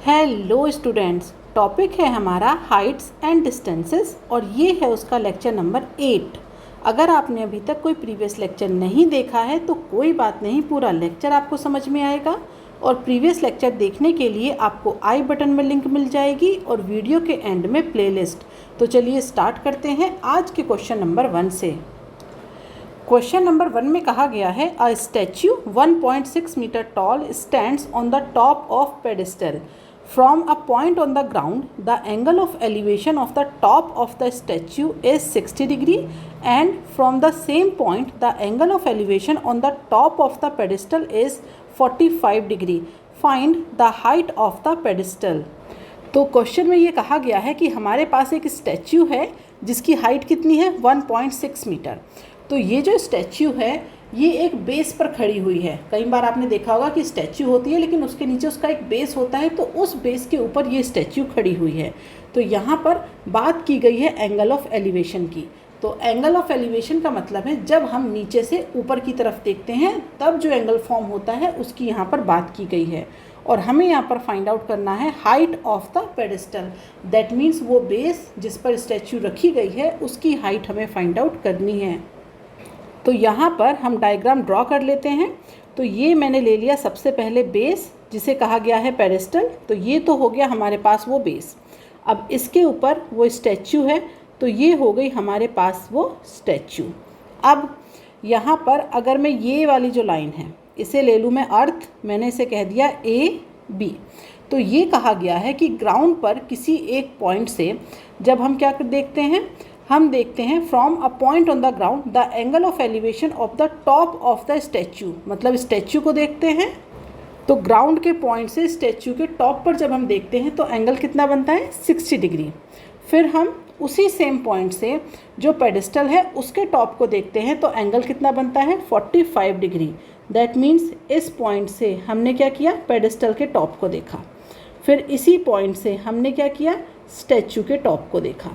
Hello students, topic है हमारा Heights and distances और ये है उसका लेक्चर नंबर 8। अगर आपने अभी तक कोई प्रीवियस लेक्चर नहीं देखा है तो कोई बात नहीं, पूरा लेक्चर आपको समझ में आएगा। और प्रीवियस लेक्चर देखने के लिए आपको आई बटन में लिंक मिल जाएगी और वीडियो के एंड में प्लेलिस्ट। तो चलिए स्टार्ट करते हैं आज के क्वेश्चन नंबर 1 से। क्वेश्चन नंबर 1 में कहा गया है a statue 1.6 metre tall stands on the top of pedestal from a point on the ground. The angle of elevation of the top of the statue is 60 degree and from the same point the angle of elevation on the top of the pedestal is 45 degree. Find the height of the pedestal. तो question में ये कहा गया है कि हमारे पास एक statue है जिसकी हाइट कितनी है 1.6 मीटर। तो ये जो स्टैच्यू है ये एक बेस पर खड़ी हुई है। कई बार आपने देखा होगा कि स्टैच्यू होती है लेकिन उसके नीचे उसका एक बेस होता है, तो उस बेस के ऊपर ये स्टैच्यू खड़ी हुई है। तो यहाँ पर बात की गई है एंगल ऑफ एलिवेशन की। तो एंगल ऑफ एलिवेशन का मतलब है जब हम नीचे से ऊपर की तरफ देखते हैं तब जो एंगल फॉर्म होता है उसकी यहाँ पर बात की गई है। और हमें यहाँ पर फाइंड आउट करना है height of the pedestal. That means वो बेस जिस पर स्टैच्यू रखी गई है उसकी हाइट हमें फाइंड आउट करनी है। तो यहाँ पर हम डायग्राम ड्रॉ कर लेते हैं। तो ये मैंने ले लिया सबसे पहले बेस जिसे कहा गया है पेडेस्टल। तो ये तो हो गया हमारे पास वो बेस। अब इसके ऊपर वो स्टैच्यू है, तो ये हो गई हमारे पास वो स्टैच्यू। अब यहाँ पर अगर मैं ये वाली जो लाइन है इसे ले लूँ मैं अर्थ, मैंने इसे कह दिया AB। तो ये कहा गया है कि ग्राउंड पर किसी एक पॉइंट से जब हम क्या देखते हैं, हम देखते हैं from a point on the ground the angle of elevation of the top of the statue, मतलब स्टैच्यू को देखते हैं। तो ग्राउंड के पॉइंट से स्टैच्यू के टॉप पर जब हम देखते हैं तो एंगल कितना बनता है 60 डिग्री। फिर हम उसी सेम पॉइंट से जो पेडेस्टल है उसके टॉप को देखते हैं तो एंगल कितना बनता है 45 डिग्री। दैट मीन्स इस पॉइंट से हमने क्या किया, पेडेस्टल के टॉप को देखा। फिर इसी पॉइंट से हमने क्या किया, स्टैच्यू के टॉप को देखा।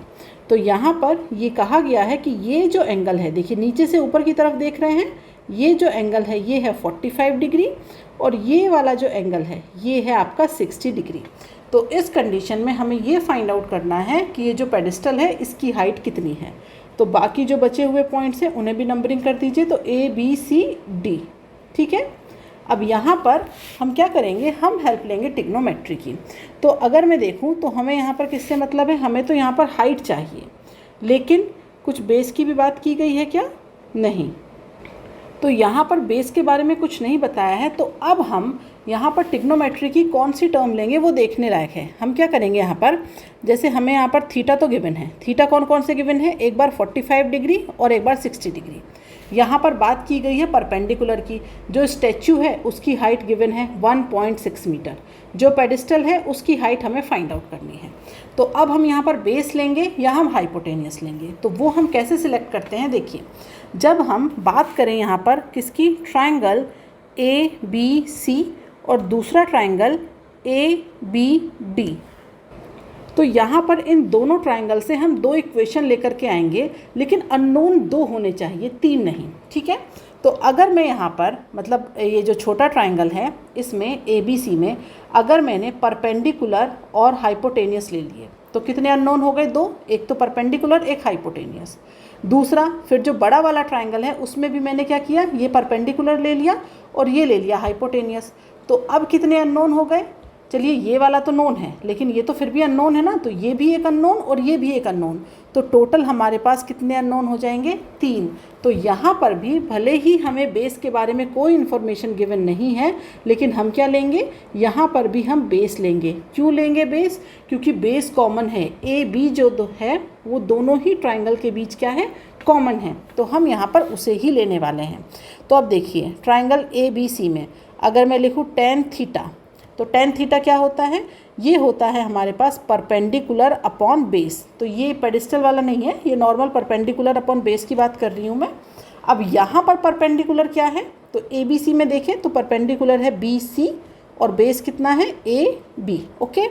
तो यहाँ पर ये कहा गया है कि ये जो एंगल है, देखिए नीचे से ऊपर की तरफ देख रहे हैं, ये जो एंगल है ये है 45 डिग्री और ये वाला जो एंगल है ये है आपका 60 डिग्री। तो इस कंडीशन में हमें ये फाइंड आउट करना है कि ये जो पेडेस्टल है इसकी हाइट कितनी है। तो बाकी जो बचे हुए पॉइंट्स हैं उन्हें भी नंबरिंग कर दीजिए। तो ABCD, ठीक है। अब यहाँ पर हम क्या करेंगे, हम हेल्प लेंगे ट्रिग्नोमेट्री की। तो अगर मैं देखूँ तो हमें यहाँ पर किससे मतलब है, हमें तो यहाँ पर हाइट चाहिए लेकिन कुछ बेस की भी बात की गई है क्या, नहीं। तो यहाँ पर बेस के बारे में कुछ नहीं बताया है। तो अब हम यहाँ पर ट्रिग्नोमेट्री की कौन सी टर्म लेंगे वो देखने लायक है। हम क्या करेंगे यहाँ पर, जैसे हमें यहाँ पर थीटा तो गिवन है, थीटा कौन कौन से गिवन है, एक बार 45 डिग्री और एक बार 60 डिग्री। यहाँ पर बात की गई है परपेंडिकुलर की। जो स्टैच्यू है उसकी हाइट गिवन है 1.6 मीटर, जो पेडेस्टल है उसकी हाइट हमें फाइंड आउट करनी है। तो अब हम यहाँ पर बेस लेंगे या हम हाइपोटेनियस लेंगे, तो वो हम कैसे सिलेक्ट करते हैं। देखिए, जब हम बात करें यहाँ पर किसकी, ट्रायंगल ABC और दूसरा ट्रायंगल ABD, तो यहाँ पर इन दोनों ट्रायंगल से हम 2 इक्वेशन लेकर के आएंगे, लेकिन अननोन 2 होने चाहिए, 3 नहीं, ठीक है। तो अगर मैं यहाँ पर मतलब ये जो छोटा ट्रायंगल है इसमें ABC में अगर मैंने परपेंडिकुलर और हाइपोटेनियस ले लिए तो कितने अननोन हो गए, 2, एक तो परपेंडिकुलर एक हाइपोटेनियस। दूसरा फिर जो बड़ा वाला ट्रायंगल है उसमें भी मैंने क्या किया, ये परपेंडिकुलर ले लिया और ये ले लिया हाइपोटेनियस। तो अब कितने अननोन हो गए, चलिए ये वाला तो नोन है लेकिन ये तो फिर भी अननोन है ना, तो ये भी एक अननोन और ये भी एक अननोन। तो टोटल हमारे पास कितने अननोन हो जाएंगे, 3। तो यहाँ पर भी भले ही हमें बेस के बारे में कोई इन्फॉर्मेशन गिवन नहीं है लेकिन हम क्या लेंगे, यहाँ पर भी हम बेस लेंगे। क्यों लेंगे बेस, क्योंकि बेस कॉमन है। AB जो है वो दोनों ही ट्राइंगल के बीच क्या है, कॉमन है। तो हम यहाँ पर उसे ही लेने वाले हैं। तो अब देखिए ट्राइंगल ABC में अगर मैं लिखूँ tan थीटा, तो tan थीटा क्या होता है, ये होता है हमारे पास परपेंडिकुलर अपॉन बेस। तो ये पेडेस्टल वाला नहीं है, ये नॉर्मल परपेंडिकुलर अपॉन बेस की बात कर रही हूँ मैं। अब यहाँ पर परपेंडिकुलर क्या है, तो ABC में देखें तो परपेंडिकुलर है BC और बेस कितना है AB, ओके।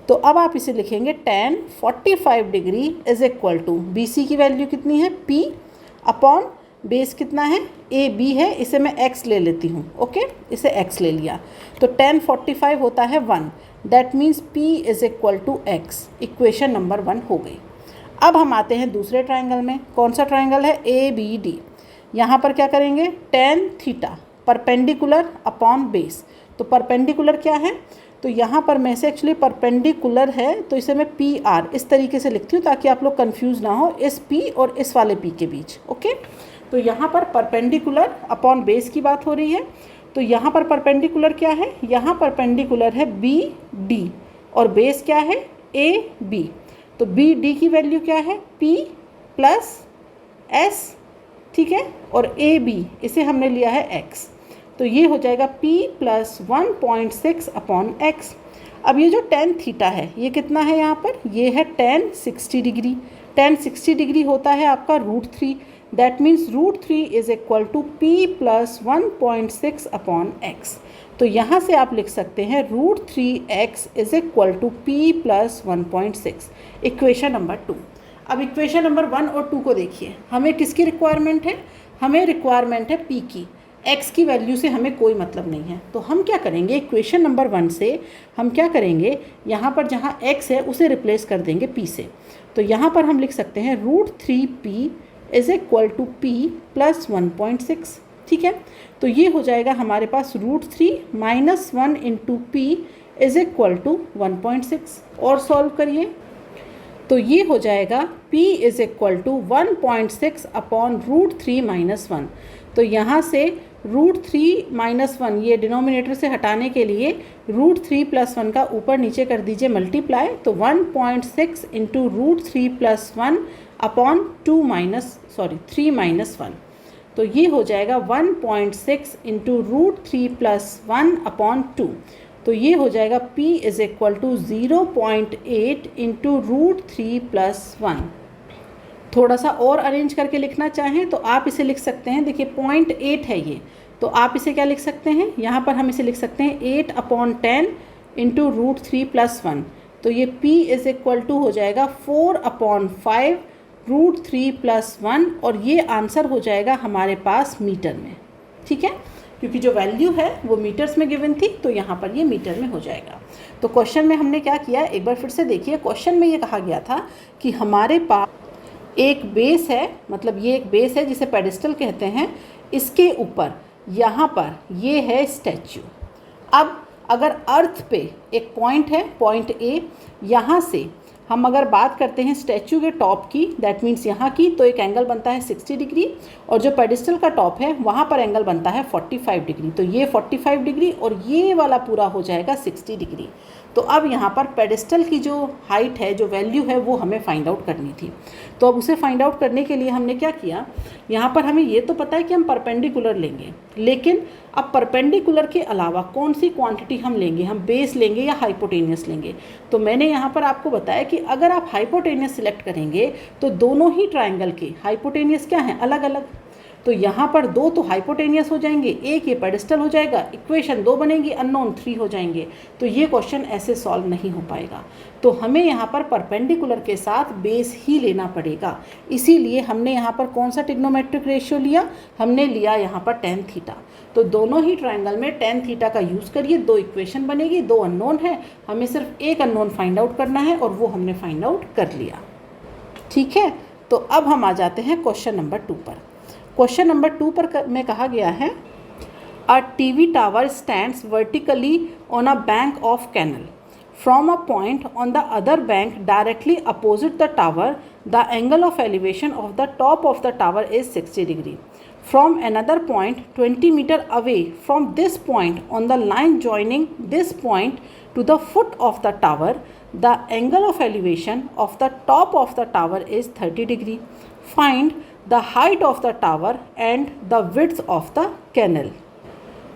तो अब आप इसे लिखेंगे tan 45 degree is equal to BC की वैल्यू कितनी है P अपॉन बेस कितना है AB है, इसे मैं x ले लेती हूँ, ओके, इसे x ले लिया। तो tan 45 होता है 1, that means P is equal to x। Equation number 1 हो गई। अब हम आते हैं दूसरे ट्राइंगल में। कौन सा ट्राइंगल है? ABD। यहाँ पर क्या करेंगे? tan theta perpendicular upon base. तो परपेंडिकुलर क्या है? तो यहाँ पर मैं से एक्चुअली परपेंडिकुलर है तो इसे मैं PR इस तरीके से लिखती हूँ ताकि आप लोग कंफ्यूज ना हो इस P और इस वाले P के बीच। ओके, तो यहाँ पर परपेंडिकुलर अपॉन बेस की बात हो रही है। तो यहाँ पर परपेंडिकुलर क्या है? यहाँ परपेंडिकुलर है BD और बेस क्या है? AB। तो BD की वैल्यू क्या है? P प्लस S, ठीक है, और AB इसे हमने लिया है x। तो ये हो जाएगा P प्लस 1.6 अपॉन x। अब ये जो tan थीटा है ये कितना है यहाँ पर? ये है tan 60 डिग्री। tan 60 डिग्री होता है आपका √3। That means √3 is equal to P plus 1.6 upon x। तो यहाँ से आप लिख सकते हैं √3x is equal to P plus 1.6। Equation number 2। अब इक्वेशन नंबर 1 और 2 को देखिए। हमें किसकी रिक्वायरमेंट है? हमें रिक्वायरमेंट है P की। x की वैल्यू से हमें कोई मतलब नहीं है। तो हम क्या करेंगे? इक्वेशन नंबर 1 से हम क्या करेंगे? यहाँ पर जहाँ x है उसे रिप्लेस कर देंगे P से। तो यहाँ पर हम लिख सकते हैं √3P is equal to P plus 1.6। ठीक है, तो ये हो जाएगा हमारे पास √3 minus 1 into P is equal to 1.6। और सॉल्व करिए तो ये हो जाएगा P is equal to 1.6 upon √3 minus 1। तो यहाँ से √3 माइनस 1 ये डिनोमिनेटर से हटाने के लिए √3 प्लस 1 का ऊपर नीचे कर दीजिए मल्टीप्लाई। तो 1.6 इंटू √3 प्लस 1 अपॉन 3 माइनस 1। तो ये हो जाएगा 1.6 इंटू √3 प्लस 1 अपॉन 2। तो ये हो जाएगा P is equal to 0.8 into √3 plus 1। थोड़ा सा और अरेंज करके लिखना चाहें तो आप इसे लिख सकते हैं। देखिए 0.8 है ये, तो आप इसे क्या लिख सकते हैं? यहाँ पर हम इसे लिख सकते हैं 8/10 इंटू √3 प्लस 1। तो ये P इज इक्वल टू हो जाएगा 4/5 √3 प्लस 1। और ये आंसर हो जाएगा हमारे पास मीटर में। ठीक है, क्योंकि जो वैल्यू है वो मीटर्स में गिवन थी तो यहाँ पर ये मीटर में हो जाएगा। तो क्वेश्चन में हमने क्या किया, एक बार फिर से देखिए। क्वेश्चन में ये कहा गया था कि हमारे पास एक बेस है, मतलब ये एक बेस है जिसे पेडिस्टल कहते हैं। इसके ऊपर यहाँ पर ये है स्टैच्यू। अब अगर अर्थ पे एक पॉइंट है, पॉइंट A, यहाँ से हम अगर बात करते हैं स्टैच्यू के टॉप की, दैट मीन्स यहाँ की, तो एक एंगल बनता है 60 डिग्री और जो पेडिस्टल का टॉप है वहाँ पर एंगल बनता है 45 डिग्री। तो ये 45 डिग्री और ये वाला पूरा हो जाएगा 60 डिग्री। तो अब यहाँ पर पेडिस्टल की जो हाइट है, जो वैल्यू है, वो हमें फाइंड आउट करनी थी। तो अब उसे फाइंड आउट करने के लिए हमने क्या किया, यहाँ पर हमें ये तो पता है कि हम परपेंडिकुलर लेंगे, लेकिन अब परपेंडिकुलर के अलावा कौन सी क्वांटिटी हम लेंगे? हम बेस लेंगे या हाइपोटेनियस लेंगे? तो मैंने यहाँ पर आपको बताया कि अगर आप हाइपोटेनियस सिलेक्ट करेंगे तो दोनों ही ट्राइंगल के हाइपोटेनियस क्या हैं? अलग अलग। तो यहाँ पर 2 तो हाइपोटेनियस हो जाएंगे, एक ये पेडिस्टल हो जाएगा, इक्वेशन 2 बनेगी, अननोन 3 हो जाएंगे। तो ये क्वेश्चन ऐसे सॉल्व नहीं हो पाएगा। तो हमें यहाँ पर परपेंडिकुलर के साथ बेस ही लेना पड़ेगा। इसीलिए हमने यहाँ पर कौन सा ट्रिग्नोमेट्रिक रेशियो लिया? हमने लिया यहाँ पर tan थीटा। तो दोनों ही ट्राइंगल में tan थीटा का यूज़ करिए, 2 इक्वेशन बनेगी, 2 अननोन है, हमें सिर्फ एक अननोन फाइंड आउट करना है और वो हमने फाइंड आउट कर लिया। ठीक है, तो अब हम आ जाते हैं क्वेश्चन नंबर 2 पर। क्वेश्चन नंबर 2 पर में कहा गया है a TV tower stands vertically on a bank of canal from a point on the other bank directly opposite the tower the angle of elevation of the top of the tower is 60 degree from another point 20 meter away from this point on the line joining this point to the foot of the tower the angle of elevation of the top of the tower is 30 degree find the height of the tower and the width of the canal।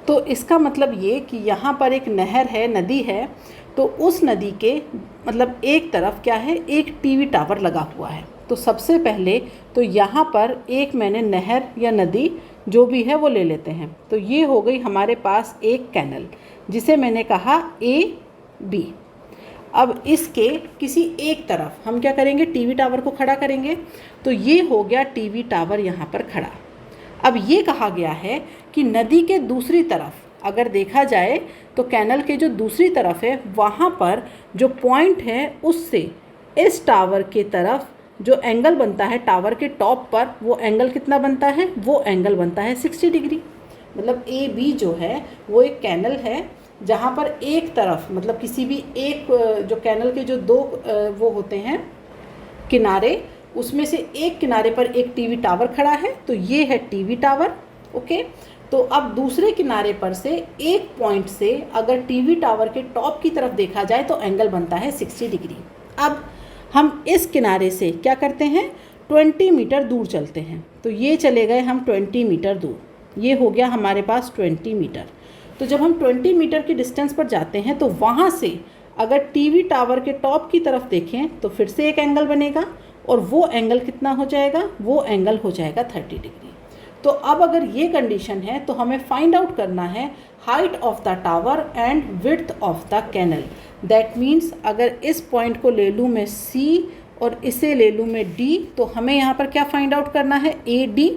तो इसका मतलब ये कि यहाँ पर एक नहर है, नदी है, तो उस नदी के मतलब एक तरफ क्या है, एक टीवी टावर लगा हुआ है। तो सबसे पहले तो यहाँ पर एक मैंने नहर या नदी जो भी है वो ले लेते हैं। तो ये हो गई हमारे पास एक कैनल जिसे मैंने कहा AB। अब इसके किसी एक तरफ हम क्या करेंगे, टीवी टावर को खड़ा करेंगे। तो ये हो गया टीवी टावर यहाँ पर खड़ा। अब ये कहा गया है कि नदी के दूसरी तरफ अगर देखा जाए तो कैनल के जो दूसरी तरफ है वहाँ पर जो पॉइंट है उससे इस टावर के तरफ जो एंगल बनता है टावर के टॉप पर, वो एंगल कितना बनता है, वो एंगल बनता है 60 डिग्री। मतलब ए बी जो है वो एक कैनल है जहाँ पर एक तरफ मतलब किसी भी एक जो कैनल के जो दो वो होते हैं किनारे, उसमें से एक किनारे पर एक टीवी टावर खड़ा है, तो ये है टीवी टावर। ओके, तो अब दूसरे किनारे पर से एक पॉइंट से अगर टीवी टावर के टॉप की तरफ देखा जाए तो एंगल बनता है 60 डिग्री। अब हम इस किनारे से क्या करते हैं, 20 मीटर दूर चलते हैं। तो ये चले गए हम 20 मीटर दूर, ये हो गया हमारे पास 20 मीटर। तो जब हम 20 मीटर की डिस्टेंस पर जाते हैं तो वहाँ से अगर टीवी टावर के टॉप की तरफ देखें तो फिर से एक एंगल बनेगा, और वो एंगल कितना हो जाएगा, वो एंगल हो जाएगा 30 डिग्री। तो अब अगर ये कंडीशन है तो हमें फाइंड आउट करना है height of the tower and width of the canal. That means अगर इस पॉइंट को ले लूँ मैं C और इसे ले लूँ मैं D, तो हमें यहाँ पर क्या फाइंड आउट करना है, AD,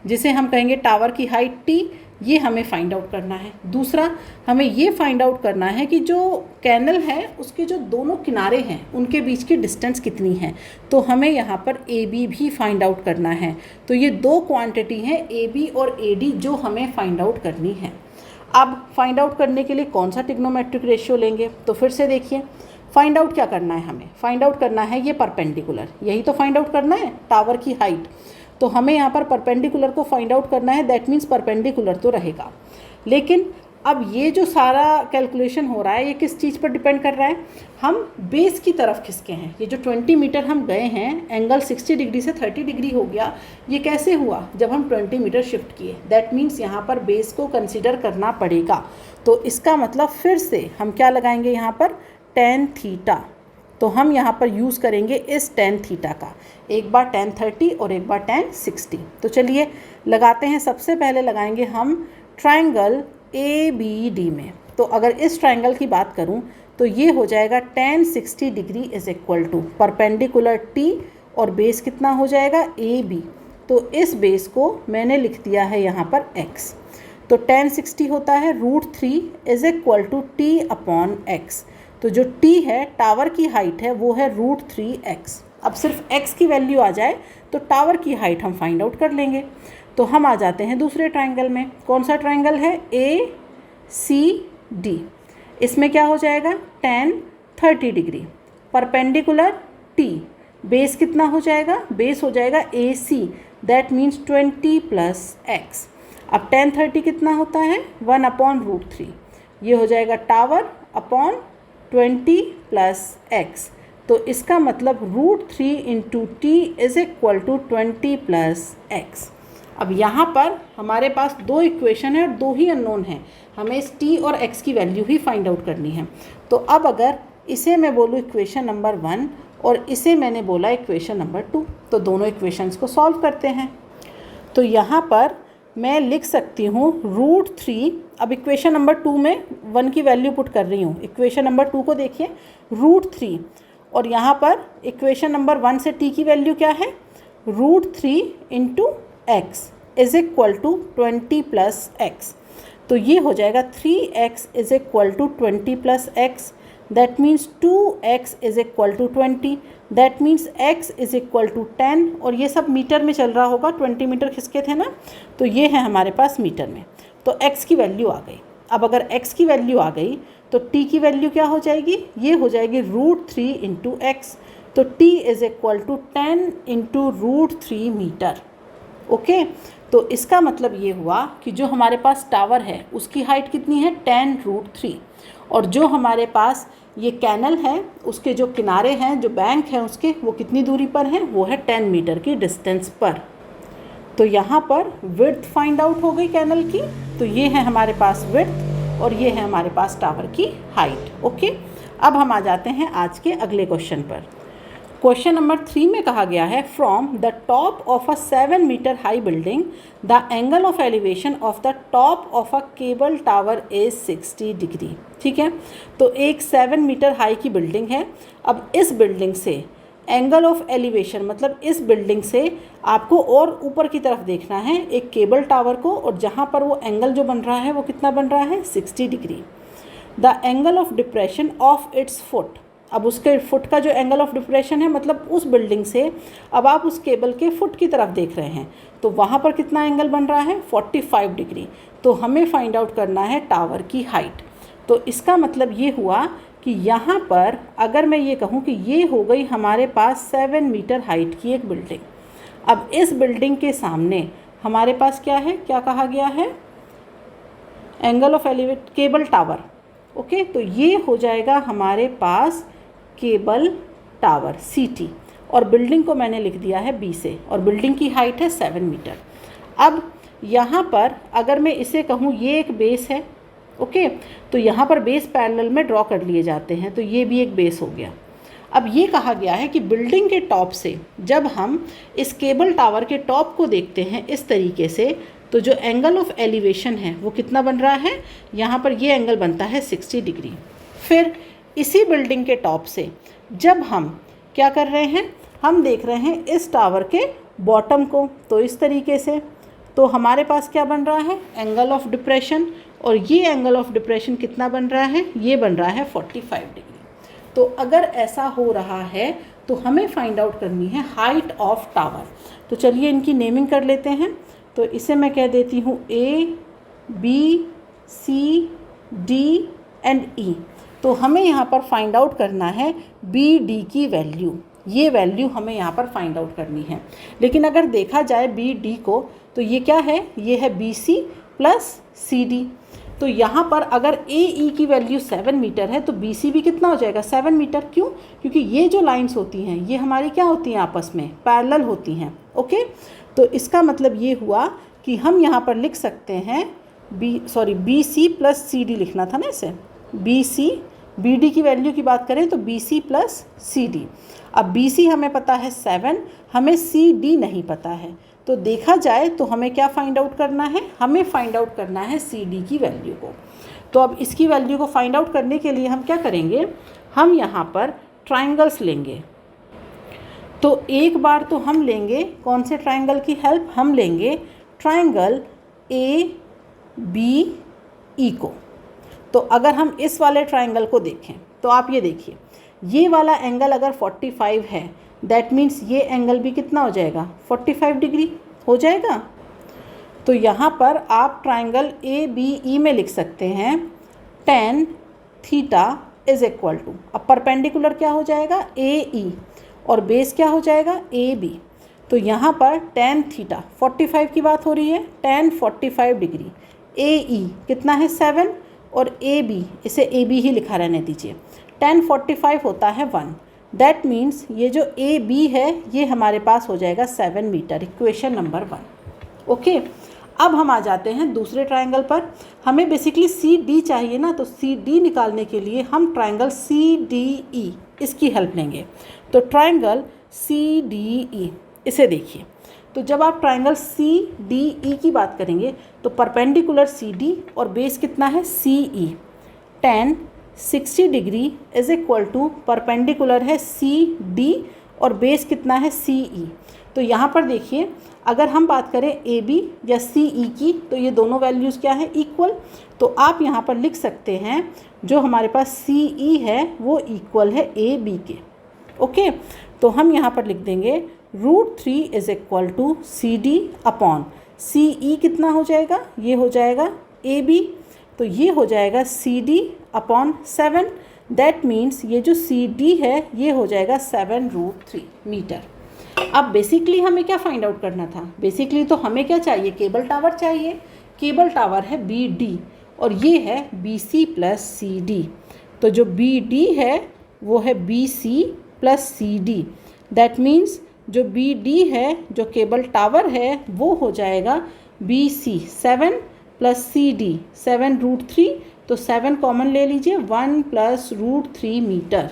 जिसे हम कहेंगे टावर की हाइट T, ये हमें फाइंड आउट करना है। दूसरा हमें ये फाइंड आउट करना है कि जो कैनल है उसके जो दोनों किनारे हैं उनके बीच की डिस्टेंस कितनी है, तो हमें यहाँ पर AB भी फाइंड आउट करना है। तो ये दो क्वांटिटी हैं AB और AD जो हमें फाइंड आउट करनी है। अब फाइंड आउट करने के लिए कौन सा ट्रिग्नोमेट्रिक रेशियो लेंगे, तो फिर से देखिए फाइंड आउट क्या करना है, हमें फाइंड आउट करना है ये परपेंडिकुलर, यही तो फाइंड आउट करना है टावर की हाइट। तो हमें यहाँ पर परपेंडिकुलर को फाइंड आउट करना है, दैट मीन्स परपेंडिकुलर तो रहेगा। लेकिन अब ये जो सारा कैलकुलेशन हो रहा है ये किस चीज़ पर डिपेंड कर रहा है, हम बेस की तरफ खिसके हैं। ये जो 20 मीटर हम गए हैं, एंगल 60 डिग्री से 30 डिग्री हो गया, ये कैसे हुआ, जब हम 20 मीटर शिफ्ट किए। दैट मीन्स यहाँ पर बेस को कंसिडर करना पड़ेगा। तो इसका मतलब फिर से हम क्या लगाएंगे यहाँ पर, tan थीटा। तो हम यहाँ पर यूज़ करेंगे इस tan थीटा का, एक बार tan 30 और एक बार tan 60। तो चलिए लगाते हैं। सबसे पहले लगाएंगे हम ट्रायंगल ABD में। तो अगर इस ट्रायंगल की बात करूँ तो ये हो जाएगा tan 60 degree is equal to perpendicular T और बेस कितना हो जाएगा AB। तो इस बेस को मैंने लिख दिया है यहाँ पर x। तो tan 60 होता है √3 is equal to T upon x। तो जो T है टावर की हाइट है वो है √3x। अब सिर्फ x की वैल्यू आ जाए तो टावर की हाइट हम फाइंड आउट कर लेंगे। तो हम आ जाते हैं दूसरे ट्रायंगल में। कौन सा ट्रायंगल है, ACD। इसमें क्या हो जाएगा, tan 30 degree, perpendicular T, base कितना हो जाएगा, बेस हो जाएगा AC, दैट मीन्स 20 + x। अब tan 30 कितना होता है, 1/√3, ये हो जाएगा टावर अपॉन 20 + x। तो इसका मतलब √3 × T is equal to 20 + x। अब यहाँ पर हमारे पास दो इक्वेशन है और दो ही अननोन हैं, हमें इस T और x की वैल्यू ही फाइंड आउट करनी है। तो अब अगर इसे मैं बोलूँ इक्वेशन नंबर 1 और इसे मैंने बोला इक्वेशन नंबर 2, तो दोनों इक्वेशंस को सॉल्व करते हैं। तो यहाँ पर मैं लिख सकती हूँ √3। अब इक्वेशन नंबर 2 में 1 की वैल्यू पुट कर रही हूँ। इक्वेशन नंबर 2 को देखिए, √3, और यहाँ पर इक्वेशन नंबर 1 से T की वैल्यू क्या है, √3 × x is equal to 20 + x। तो ये हो जाएगा 3x is equal to 20 + x, that means 2x is equal to 20, that means x is equal to 10। और ये सब मीटर में चल रहा होगा, 20 मीटर खिसके थे ना, तो ये है हमारे पास मीटर में। तो x की वैल्यू आ गई। अब अगर x की वैल्यू आ गई तो t की वैल्यू क्या हो जाएगी, ये हो जाएगी √3 × x। तो t is equal to 10 × √3 metre. Okay, तो इसका मतलब ये हुआ कि जो हमारे पास टावर है उसकी हाइट कितनी है, 10√3, और जो हमारे पास ये कैनल है उसके जो किनारे हैं, जो बैंक हैं उसके, वो कितनी दूरी पर हैं, वो है 10 मीटर की डिस्टेंस पर। तो यहाँ पर विड्थ फाइंड आउट हो गई कैनल की। तो ये है हमारे पास विड्थ और ये है हमारे पास टावर की हाइट। ओके, अब हम आ जाते हैं आज के अगले क्वेश्चन पर। क्वेश्चन नंबर 3 में कहा गया है, from the top of a 7 metre high building the angle of elevation of the top of a cable tower is 60 degree. ठीक है, तो एक 7 मीटर हाई की बिल्डिंग है। अब इस बिल्डिंग से एंगल ऑफ एलिवेशन मतलब इस बिल्डिंग से आपको और ऊपर की तरफ देखना है एक केबल टावर को, और जहाँ पर वो एंगल जो बन रहा है वो कितना बन रहा है 60 degree. The angle of depression of its foot, अब उसके फुट का जो एंगल ऑफ डिप्रेशन है मतलब उस बिल्डिंग से अब आप उस केबल के फुट की तरफ देख रहे हैं तो वहाँ पर कितना एंगल बन रहा है 45 डिग्री। तो हमें फाइंड आउट करना है टावर की हाइट। तो इसका मतलब ये हुआ कि यहाँ पर अगर मैं ये कहूँ कि ये हो गई हमारे पास 7 मीटर हाइट की एक बिल्डिंग। अब इस बिल्डिंग के सामने हमारे पास क्या है, क्या कहा गया है, angle of elevate cable tower. Okay, तो ये हो जाएगा हमारे पास केबल टावर CT, और बिल्डिंग को मैंने लिख दिया है B से, और बिल्डिंग की हाइट है 7 मीटर। अब यहाँ पर अगर मैं इसे कहूँ ये एक बेस है, ओके, तो यहाँ पर बेस पैरेलल में ड्रॉ कर लिए जाते हैं, तो ये भी एक बेस हो गया। अब ये कहा गया है कि बिल्डिंग के टॉप से जब हम इस केबल टावर के टॉप को देखते हैं इस तरीके से, तो जो एंगल ऑफ एलिवेशन है वो कितना बन रहा है, यहाँ पर ये एंगल बनता है 60 डिग्री। फिर इसी बिल्डिंग के टॉप से जब हम क्या कर रहे हैं, हम देख रहे हैं इस टावर के बॉटम को, तो इस तरीके से, तो हमारे पास क्या बन रहा है एंगल ऑफ डिप्रेशन, और ये एंगल ऑफ डिप्रेशन कितना बन रहा है, ये बन रहा है 45 डिग्री। तो अगर ऐसा हो रहा है तो हमें फाइंड आउट करनी है हाइट ऑफ टावर। तो चलिए इनकी नेमिंग कर लेते हैं। तो इसे मैं कह देती हूँ A, B, C, D and E। तो हमें यहाँ पर फाइंड आउट करना है BD की वैल्यू, ये वैल्यू हमें यहाँ पर फाइंड आउट करनी है। लेकिन अगर देखा जाए BD को तो ये क्या है, ये है BC प्लस CD। तो यहाँ पर अगर AE की वैल्यू 7 मीटर है तो BC भी कितना हो जाएगा 7 मीटर। क्यों? क्योंकि ये जो लाइंस होती हैं ये हमारी क्या होती हैं, आपस में पैरेलल होती हैं। ओके, तो इसका मतलब ये हुआ कि हम यहाँ पर लिख सकते हैं BC प्लस CD लिखना था ना इसे, BC, BD की वैल्यू की बात करें तो BC प्लस CD। अब BC हमें पता है 7, हमें CD नहीं पता है, तो देखा जाए तो हमें क्या फाइंड आउट करना है, हमें फाइंड आउट करना है CD की वैल्यू को। तो अब इसकी वैल्यू को फाइंड आउट करने के लिए हम क्या करेंगे, हम यहाँ पर ट्राइंगल्स लेंगे। तो एक बार तो हम लेंगे कौन से ट्राइंगल की हेल्प, हम लेंगे ट्राइंगल ABE को। तो अगर हम इस वाले ट्राइंगल को देखें तो आप ये देखिए, ये वाला एंगल अगर 45 है दैट मीन्स ये एंगल भी कितना हो जाएगा 45 डिग्री हो जाएगा। तो यहाँ पर आप ट्राइंगल ABE में लिख सकते हैं tan theta is equal to, अब परपेंडिकुलर क्या हो जाएगा AE और बेस क्या हो जाएगा AB। तो यहाँ पर tan थीटा 45 की बात हो रही है, tan 45 डिग्री, AE कितना है 7 और AB, इसे AB ही लिखा रहने दीजिए, tan 45 होता है 1। दैट मीन्स ये जो AB है ये हमारे पास हो जाएगा 7 मीटर, इक्वेशन नंबर 1। ओके, अब हम आ जाते हैं दूसरे ट्राइंगल पर। हमें बेसिकली CD चाहिए ना, तो CD निकालने के लिए हम ट्राइंगल CDE इसकी हेल्प लेंगे। तो ट्राइंगल CDE, इसे देखिए, तो जब आप ट्राइंगल CDE की बात करेंगे तो परपेंडिकुलर CD और बेस कितना है CE, tan 60 degree is equal to perpendicular है CD और बेस कितना है CE। तो यहाँ पर देखिए, अगर हम बात करें AB या CE की तो ये दोनों वैल्यूज़ क्या है इक्वल। तो आप यहाँ पर लिख सकते हैं जो हमारे पास CE है वो इक्वल है AB के। ओके, तो हम यहाँ पर लिख देंगे √3 is equal to CD upon CE कितना हो जाएगा, ये हो जाएगा AB, तो ये हो जाएगा CD अपॉन 7। दैट मीन्स ये जो CD है ये हो जाएगा 7√3 मीटर। अब बेसिकली हमें क्या फाइंड आउट करना था, बेसिकली तो हमें क्या चाहिए, केबल टावर चाहिए। केबल टावर है BD और ये है BC प्लस CD। तो जो BD है वो है BC plus CD। That means जो BD है, जो केबल टावर है, वो हो जाएगा BC 7 प्लस CD 7√3। तो 7 कॉमन ले लीजिए, 1 प्लस √3 मीटर।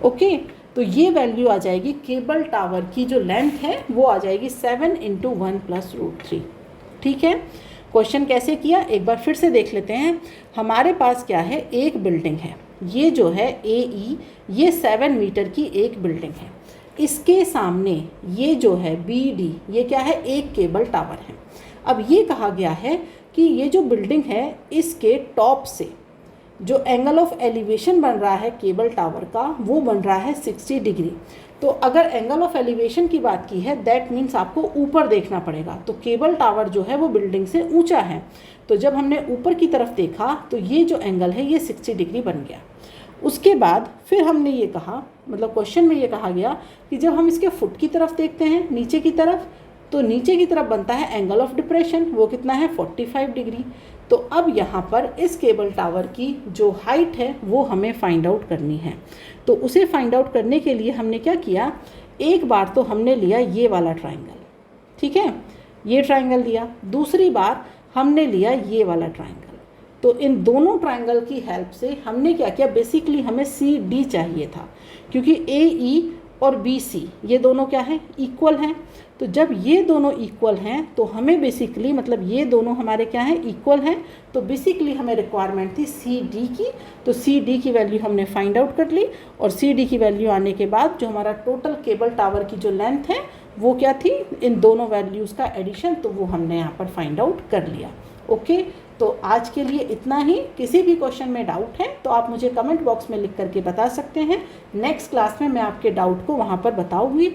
ओके, तो ये वैल्यू आ जाएगी केबल टावर की जो लेंथ है वो आ जाएगी 7 × 1 प्लस √3। ठीक है, क्वेश्चन कैसे किया एक बार फिर से देख लेते हैं। हमारे पास क्या है, एक बिल्डिंग है, ये जो है AE ये 7 मीटर की एक बिल्डिंग है। इसके सामने ये जो है BD, ये क्या है, एक केबल टावर है। अब ये कहा गया है कि ये जो बिल्डिंग है इसके टॉप से जो एंगल ऑफ एलिवेशन बन रहा है केबल टावर का वो बन रहा है 60 डिग्री। तो अगर एंगल ऑफ एलिवेशन की बात की है दैट मीन्स आपको ऊपर देखना पड़ेगा। तो केबल टावर जो है वो बिल्डिंग से ऊंचा है, तो जब हमने ऊपर की तरफ देखा तो ये जो एंगल है ये 60 डिग्री बन गया। उसके बाद फिर हमने ये कहा, मतलब क्वेश्चन में ये कहा गया कि जब हम इसके फुट की तरफ देखते हैं नीचे की तरफ, तो नीचे की तरफ बनता है एंगल ऑफ डिप्रेशन, वो कितना है 45 डिग्री। तो अब यहाँ पर इस केबल टावर की जो हाइट है वो हमें फाइंड आउट करनी है। तो उसे फाइंड आउट करने के लिए हमने क्या किया, एक बार तो हमने लिया ये वाला ट्राइंगल, ठीक है, ये ट्राइंगल लिया। दूसरी बार हमने लिया ये वाला ट्राइंगल। तो इन दोनों ट्राइंगल की हेल्प से हमने क्या किया, बेसिकली हमें CD चाहिए था, क्योंकि AE और BC ये दोनों क्या है, इक्वल हैं। तो जब ये दोनों इक्वल हैं तो हमें बेसिकली, मतलब ये दोनों हमारे क्या हैं, इक्वल हैं, तो बेसिकली हमें रिक्वायरमेंट थी CD की। तो CD की वैल्यू हमने फाइंड आउट कर ली, और CD की वैल्यू आने के बाद जो हमारा टोटल केबल टावर की जो लेंथ है वो क्या थी, इन दोनों वैल्यूज़ का एडिशन, तो वो हमने यहाँ पर फाइंड आउट कर लिया। ओके, तो आज के लिए इतना ही। किसी भी क्वेश्चन में डाउट है तो आप मुझे कमेंट बॉक्स में लिख करके बता सकते हैं। नेक्स्ट क्लास में मैं आपके डाउट को वहाँ पर बताऊँगी।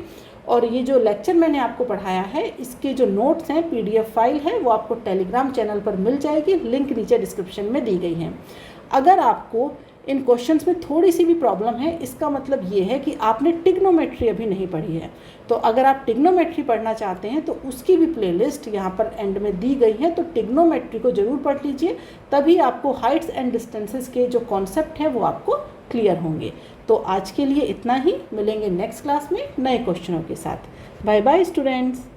और ये जो लेक्चर मैंने आपको पढ़ाया है इसके जो नोट्स हैं, PDF फाइल है, वो आपको टेलीग्राम चैनल पर मिल जाएगी, लिंक नीचे डिस्क्रिप्शन में दी गई है। अगर आपको इन क्वेश्चंस में थोड़ी सी भी प्रॉब्लम है, इसका मतलब ये है कि आपने ट्रिग्नोमेट्री अभी नहीं पढ़ी है। तो अगर आप ट्रिग्नोमेट्री पढ़ना चाहते हैं तो उसकी भी प्लेलिस्ट यहाँ पर एंड में दी गई है, तो ट्रिग्नोमेट्री को ज़रूर पढ़ लीजिए, तभी आपको हाइट्स एंड डिस्टेंसेस के जो कॉन्सेप्ट हैं वो आपको क्लियर होंगे। तो आज के लिए इतना ही, मिलेंगे नेक्स्ट क्लास में नए क्वेश्चनों के साथ। Bye bye students.